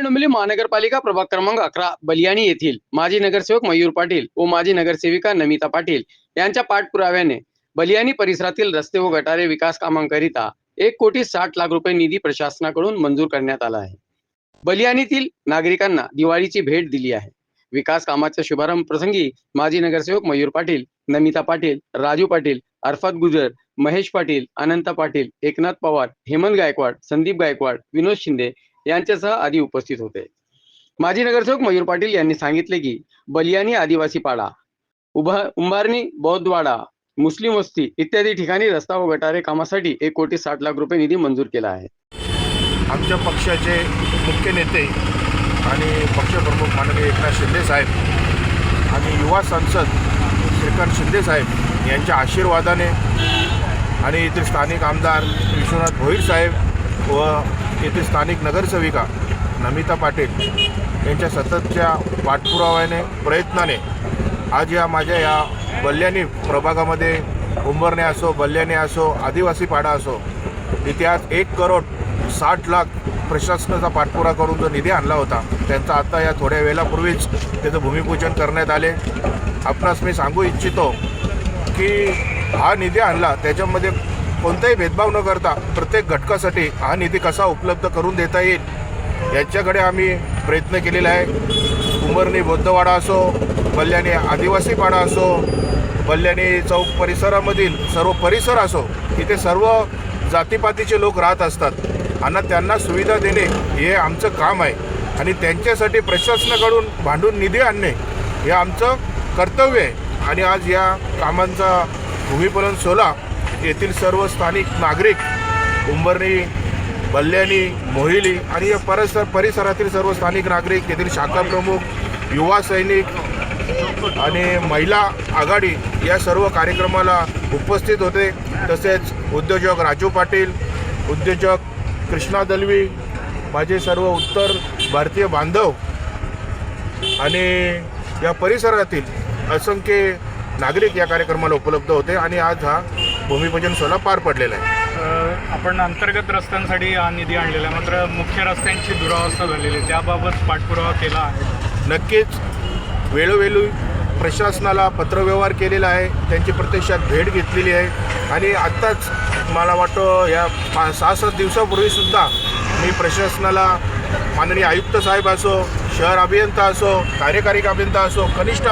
डोंबिवली महानगरपालिका प्रभाग क्रमांक 11 बलियाणी येथील माजी नगरसेवक मयूर पाटील व माजी नगरसेविका नमिता पाटील यांच्या पाठपुराव्याने बलियाणी परिसरातील रस्ते व गटारे विकास कामांकरिता 1,60,00,000 रुपये निधी प्रशासनाकडून मंजूर करण्यात आला आहे। बलियाणीतील नागरिकांना दिवाळीची भेट दिली आहे। विकास कामाच्या शुभारंभ प्रसंगी माजी नगरसेवक मयूर पाटील, नमिता पाटील, राजू पाटील, अरफात गुजर, महेश पाटील, अनंत पाटील, एकनाथ पवार, हेमंत गायकवाड, संदीप गायकवाड, विनोद शिंदे यांच्यासह आदी उपस्थित होते। माजी नगरसेवक मयूर पाटील यांनी सांगितले की बलियाणी आदिवासी पाडा, उंबारणी बौद्धवाडा, मुस्लिम वस्ती इत्यादी ठिकाणी रस्ता व गटारे कामासाठी 1,60,00,000 रुपये निधी मंजूर केला आहे। आमच्या पक्षाचे मुख्य नेते आणि पक्षप्रमुख माननीय एकनाथ शिंदे साहेब आणि युवा संसद श्रीकांत शिंदे साहेब यांच्या आशीर्वादाने आणि येथील स्थानिक आमदार विश्वनाथ भोईर साहेब व येथील स्थानिक नगरसेविका नमिता पाटील यांच्या सततच्या पाठपुराव्याने प्रयत्नाने आज माझ्या या बलियाणी प्रभागामध्ये उंबरणे असो, बलियाणी असो, आदिवासी पाडा असो, इथे आज 1,60,00,000 प्रशासनाचा पाठपुरा करून जो निधी आणला होता त्यांचा आता या थोड्या वेळापूर्वीच त्याचं भूमिपूजन करण्यात आले। आपणास मी सांगू इच्छितो की हा निधी आणला त्याच्यामध्ये कोणताही भेदभाव न करता प्रत्येक घटकासाठी हा निधी कसा उपलब्ध करून देता येईल याच्याकडे आम्ही प्रयत्न केलेला आहे। उंबरणी बौद्धवाडा असो, बलियाणी आदिवासी पाडा असो, बलियाणी चौक परिसरामधील सर्व परिसर असो, इथे सर्व जातीपातीचे लोक राहत असतात आणि त्यांना सुविधा देणे हे आमचं काम आहे आणि त्यांच्यासाठी प्रशासनाकडून भांडून निधी आणणे हे आमचं कर्तव्य आहे। आणि आज या कामांचा भूमिपूजन सोहळा येथील सर्व स्थानिक नागरिक, उंबरणी, बलियाणी, मोहिली आणि या परिसरातील सर्व स्थानिक नागरिक, येथील शाखा प्रमुख, युवा सैनिक आणि महिला आघाडी या सर्व कार्यक्रमाला उपस्थित होते। तसेच उद्योजक राजू पाटील, उद्योजक कृष्णा दलवी, माझे सर्व उत्तर भारतीय बांधव आणि या परिसरातील असंख्य नागरिक या कार्यक्रमाला उपलब्ध होते आणि आज हा भूमिपूजन सोहळा पार पडलेला आहे। आपण अंतर्गत रस्त्यांसाठी हा निधी आणलेला आहे, मात्र मुख्य रस्त्यांची दुरावस्था झालेली आहे, त्याबाबत पाठपुरावा केला आहे। नक्कीच वेळोवेळी प्रशासनाला पत्रव्यवहार केलेला आहे, त्यांची प्रत्यक्षात भेट घेतलेली आहे आणि आत्ताच मला वाटतं या 6-7 दिवसापूर्वीसुद्धा मी प्रशासनाला माननीय आयुक्त साहेब असो, शहर अभियंता असो, कार्यकारी अभियंता असो, कनिष्ठ